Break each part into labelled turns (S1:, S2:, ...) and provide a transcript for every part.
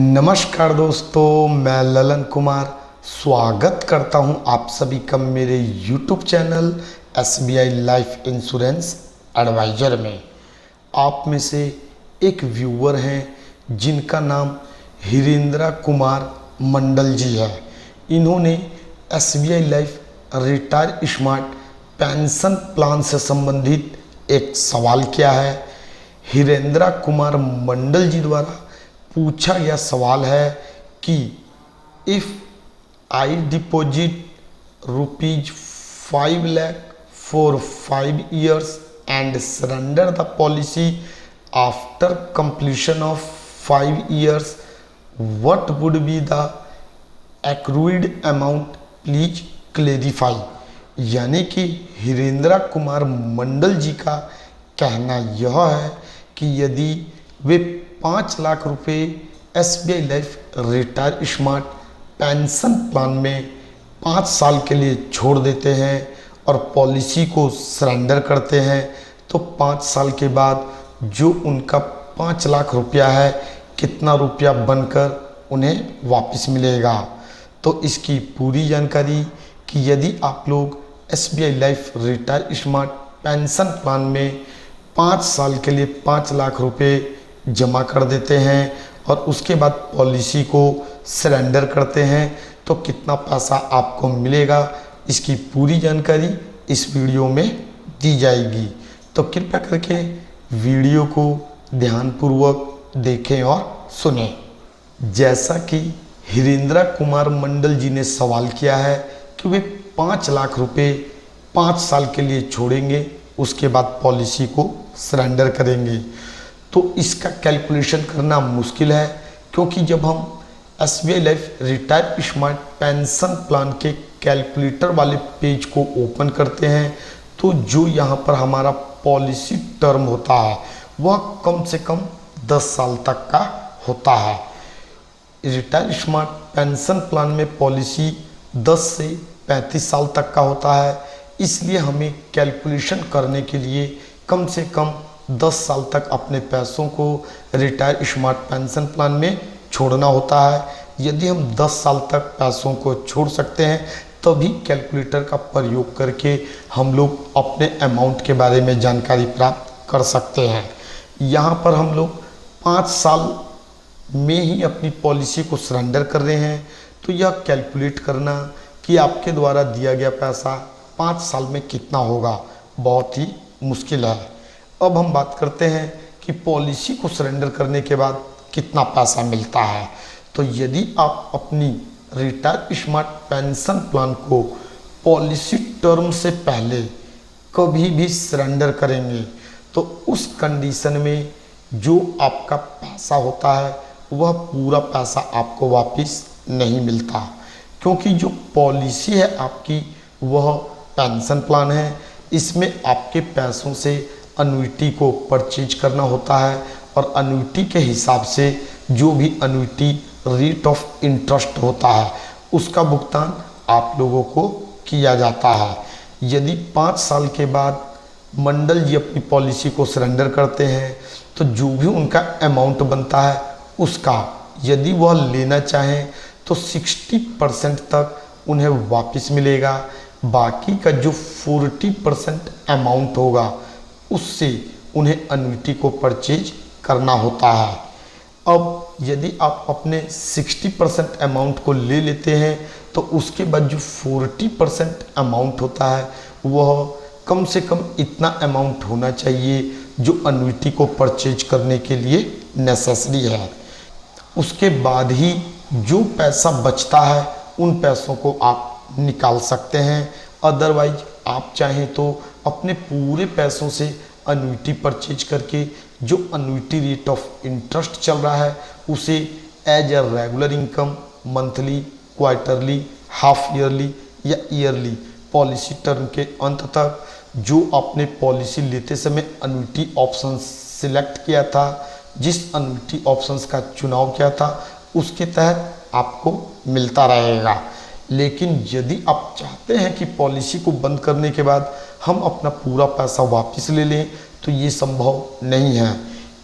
S1: नमस्कार दोस्तों, मैं ललन कुमार स्वागत करता हूं आप सभी का मेरे YouTube channel SBI life insurance advisor में। आप में से एक व्यूअर हैं जिनका नाम हिरेंद्रा कुमार मंडल जी है। इन्होंने SBI life retire smart pension plan से संबंधित एक सवाल किया है। हिरेंद्रा कुमार मंडल जी द्वारा पूछा गया सवाल है कि if I deposit ₹5 lakh for 5 years and surrender the policy after completion of 5 years, what would be the accrued amount, please clarify. यानी कि हिरेंद्रा कुमार मंडल जी का कहना यह है कि यदि वे 5 लाख रुपए SBI life retire smart pension plan में 5 साल के लिए छोड़ देते हैं और पॉलिसी को सरेंडर करते हैं, तो 5 साल के बाद जो उनका 5 लाख रुपया है, कितना रुपया बनकर उन्हें वापस मिलेगा। तो इसकी पूरी जानकारी कि यदि आप लोग SBI life retire smart pension plan में 5 साल के लिए 5 लाख रुपए जमा कर देते हैं और उसके बाद पॉलिसी को सरेंडर करते हैं, तो कितना पैसा आपको मिलेगा, इसकी पूरी जानकारी इस वीडियो में दी जाएगी। तो कृपया करके वीडियो को ध्यानपूर्वक देखें और सुनें। जैसा कि हिरेंद्रा कुमार मंडल जी ने सवाल किया है कि वे 5 लाख रुपए 5 साल के लिए छोड़ेंगे, उसके बाद पॉलिसी को सरेंडर करेंगे, तो इसका कैलकुलेशन करना मुश्किल है। क्योंकि जब हम SBI life retire smart pension plan के कैलकुलेटर वाले पेज को ओपन करते हैं, तो जो यहाँ पर हमारा पॉलिसी टर्म होता है वह कम से कम 10 साल तक का होता है। रिटायर स्मार्ट पेंशन प्लान में पॉलिसी 10 से 35 साल तक का होता है। इसलिए हमें कैलकुलेशन करने के लिए कम से कम 10 साल तक अपने पैसों को रिटायर स्मार्ट पेंशन प्लान में छोड़ना होता है। यदि हम 10 साल तक पैसों को छोड़ सकते हैं, तभी कैलकुलेटर का प्रयोग करके हम लोग अपने अमाउंट के बारे में जानकारी प्राप्त कर सकते हैं। यहाँ पर हम लोग 5 साल में ही अपनी पॉलिसी को सरेंडर कर रहे हैं, तो यह कैलकुलेट करना कि आपके द्वारा दिया गया पैसा 5 साल में कितना होगा, बहुत ही मुश्किल है। अब हम बात करते हैं कि पॉलिसी को सरेंडर करने के बाद कितना पैसा मिलता है। तो यदि आप अपनी रिटायर स्मार्ट पेंशन प्लान को पॉलिसी टर्म से पहले कभी भी सरेंडर करेंगे, तो उस कंडीशन में जो आपका पैसा होता है वह पूरा पैसा आपको वापस नहीं मिलता। क्योंकि जो पॉलिसी है आपकी वह पेंशन प्लान है, इसमें आपके पैसों से अनुइटी को परचेज करना होता है और अनुइटी के हिसाब से जो भी अनुइटी रेट ऑफ इंटरेस्ट होता है उसका भुगतान आप लोगों को किया जाता है। यदि 5 साल के बाद मंडल जी अपनी पॉलिसी को सरेंडर करते हैं, तो जो भी उनका अमाउंट बनता है उसका यदि वह लेना चाहें तो 60% तक उन्हें वापस मिलेगा। बाकी का जो 40% अमाउंट होगा उससे उन्हें अनुइटी को परचेज करना होता है। अब यदि आप अपने 60% अमाउंट को ले लेते हैं, तो उसके बाद जो 40% अमाउंट होता है वह कम से कम इतना अमाउंट होना चाहिए जो अनुइटी को परचेज करने के लिए नेसेसरी है। उसके बाद ही जो पैसा बचता है उन पैसों को आप निकाल सकते हैं। अदरवाइज आप चाहें तो अपने पूरे पैसों से अनुइटी परचेज करके जो अनुइटी रेट ऑफ इंटरेस्ट चल रहा है उसे as a regular income monthly, quarterly, half yearly या ईयरली पॉलिसी टर्म के अंत तक जो आपने पॉलिसी लेते समय अनुइटी ऑप्शन सिलेक्ट किया था, जिस अनुइटी ऑप्शंस का चुनाव किया था उसके तहत आपको मिलता रहेगा। लेकिन यदि आप चाहते हैं कि पॉलिसी को बंद करने के बाद हम अपना पूरा पैसा वापस ले लें, तो ये संभव नहीं है।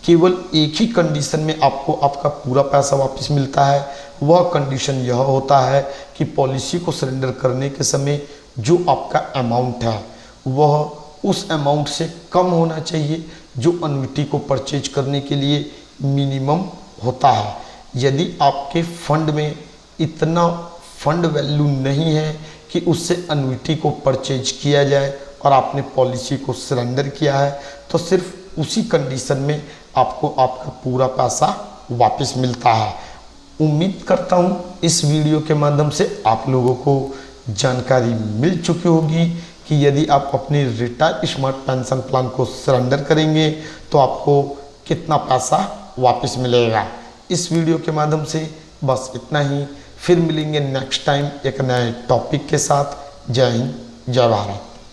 S1: केवल एक ही कंडीशन में आपको आपका पूरा पैसा वापस मिलता है। वह कंडीशन यह होता है कि पॉलिसी को सरेंडर करने के समय जो आपका अमाउंट है वह उस अमाउंट से कम होना चाहिए जो अन्युटी को परचेज करने के लिए मिनिमम होता है। यदि आपके फंड में इतना फंड वैल्यू नहीं है कि उससे अन्युटी को परचेज किया जाए और आपने पॉलिसी को सरेंडर किया है, तो सिर्फ उसी कंडीशन में आपको आपका पूरा पैसा वापस मिलता है। उम्मीद करता हूँ इस वीडियो के माध्यम से आप लोगों को जानकारी मिल चुकी होगी कि यदि आप अपनी रिटायर स्मार्ट पेंशन प्लान को सरेंडर करेंगे तो आपको कितना पैसा वापस मिलेगा। इस वीडियो के माध्यम से बस इतना ही। फिर मिलेंगे नेक्स्ट टाइम एक नए टॉपिक के साथ। जय हिंद, जय भारत।